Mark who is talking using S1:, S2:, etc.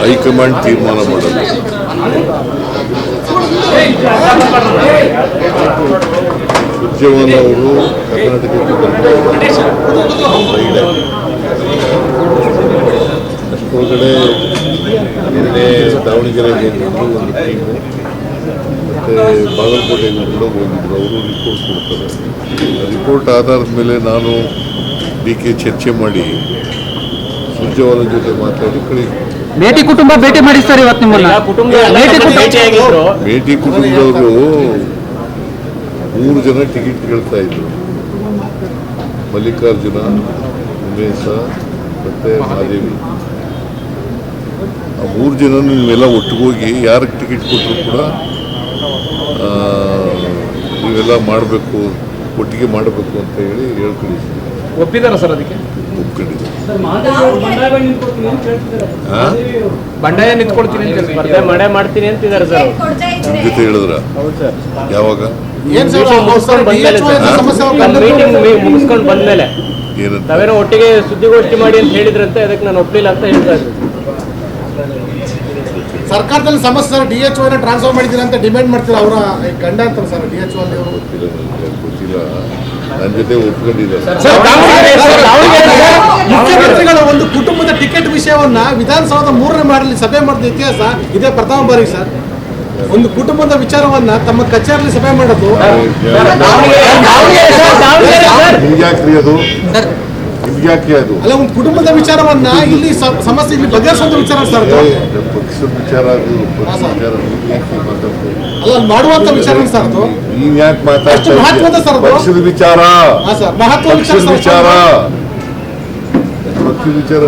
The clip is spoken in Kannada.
S1: ಹೈಕಮಾಂಡ್ ತೀರ್ಮಾನ ಮಾಡಲ್ಲ. ಸುರ್ಜೇವಾಲಾ ಅವರು ಕರ್ನಾಟಕಕ್ಕೆ ಅಷ್ಟೊಳಗಡೆ ನಿನ್ನೆ ದಾವಣಗೆರೆಗೆ ಒಂದು ಟೀಮು ಮತ್ತು ಬಾಗಲಕೋಟೆಗೂ ಕೂಡ ಹೋಗಿದ್ರು. ಅವರು ರಿಪೋರ್ಟ್ ಕೊಡ್ತಾರೆ. ರಿಪೋರ್ಟ್ ಆಧಾರದ ಮೇಲೆ ನಾನು ಡಿ.ಕೆ ಚರ್ಚೆ ಮಾಡಿ ಸುರ್ಜೇವಾಲಾ ಜೊತೆ ಮಾತಾಡಿ
S2: ಭೇಟಿ ಕುಟುಂಬ ಭೇಟಿ ಮಾಡಿ ಸರ್. ಇವತ್ತು ನಿಮ್ಮನ್ನ
S1: ಭೇಟಿ ಕುಟುಂಬದವರು 3 ಜನ ಟಿಕೆಟ್ ಕೇಳ್ತಾ ಇದ್ರು. ಮಲ್ಲಿಕಾರ್ಜುನ, ಉಮೇಶ ಮತ್ತೆ ಮಹಾದೇವಿ. ಆ 3 ಜನ ನೀವೆಲ್ಲ ಒಟ್ಟಿಗೋಗಿ ಯಾರಿಗೆ ಟಿಕೆಟ್ ಕೊಟ್ಟರು ಕೂಡ ನೀವೆಲ್ಲ ಮಾಡಬೇಕು, ಒಟ್ಟಿಗೆ ಮಾಡಬೇಕು ಅಂತ ಹೇಳಿ ಹೇಳ್ಕೊಂಡಿದ್ದೀವಿ.
S3: ಒಪ್ಪಿದಾರ ಸರ್? ಅದಕ್ಕೆ
S1: ಒಪ್ಕೊಂಡಿದ್ದೀವಿ.
S3: ಬಂಡಾಯ ನಿಂತ್ಕೊಳ್ತೀನಿ ಅಂತ ಸ್ಪರ್ಧೆ ಮಾಡೇ ಮಾಡ್ತೀನಿ ಅಂತಿದ್ದಾರೆ ಸರ್.
S1: ಜೊತೆ ಹೇಳಿದ್ರ ಯಾವಾಗ
S3: ಮೀಟಿಂಗ್ ಮುಗಿಸ್ಕೊಂಡು ಬಂದ್ಮೇಲೆ
S1: ಏನಂತ
S3: ನಾವೇನೋ ಒಟ್ಟಿಗೆ ಸುದ್ದಿಗೋಷ್ಠಿ ಮಾಡಿ ಅಂತ ಹೇಳಿದ್ರಂತೆ. ಅದಕ್ಕೆ ನಾನು ಒಪ್ಪಿಲ್ಲ ಅಂತ ಹೇಳ್ತಾ ಇದ್ದೀನಿ.
S4: ಸರ್ಕಾರದಲ್ಲಿ ಸಮಸ್ಯೆ ಸರ್, DHO ಟ್ರಾನ್ಸ್ಫರ್ ಮಾಡಿದ್ದೀರಾ ಅಂತ ಡಿಮ್ಯಾಂಡ್ ಮಾಡ್ತೀರಾ ಅವರ ಗಂಡ ಅಂತಾರೆ ಸರ್. DHO ಅಲ್ಲಿ ಅವರು
S1: ಗೊತ್ತಿಲ್ಲ, ನನ್ನ ಜೊತೆ ಒಪ್ಕೊಂಡಿದ್ದಾರೆ.
S4: ಮುಖ್ಯಮಂತ್ರಿಗಳ ಒಂದು ಕುಟುಂಬದ ಟಿಕೆಟ್ ವಿಷಯವನ್ನ ವಿಧಾನಸೌಧ 3ನೇ ಮಾಡಲಿ ಸಭೆ ಮಾಡಿದ ಇತಿಹಾಸ ಇದೇ ಪ್ರಥಮ ಬಾರಿ ಸರ್. ಒಂದು ಕುಟುಂಬದ ವಿಚಾರವನ್ನ ತಮ್ಮ ಕಚೇರಿಯಲ್ಲಿ ಸಭೆ ಮಾಡೋದು
S1: ನಿಮ್ಗ್ಯಾಕೆ ಅದು
S4: ಅಲ್ಲ, ಒಂದು ಕುಟುಂಬದ ವಿಚಾರವನ್ನ ಇಲ್ಲಿ ಸಮಸ್ಯೆ ಇಲ್ಲಿ ಬಗೆಹರಿಸುವಂತ ವಿಚಾರ ಸರ್.
S1: ಪಕ್ಷದ ವಿಚಾರ ಅದು, ಪಕ್ಷದ ವಿಚಾರ
S4: ಅಲ್ಲ, ಮಾಡುವಂತ ವಿಚಾರ ಸರ್. ಅದು
S1: ನೀವ್ ಯಾಕೆ
S4: ಮಹತ್ವದ
S1: ಮಾತಾಡ್ತಾ
S4: ಸರ್.
S1: ಪಕ್ಷದ ವಿಚಾರ,
S4: ಮಹತ್ವದ
S1: ಪಕ್ಷದ ವಿಚಾರ, ಪಕ್ಷದ ವಿಚಾರ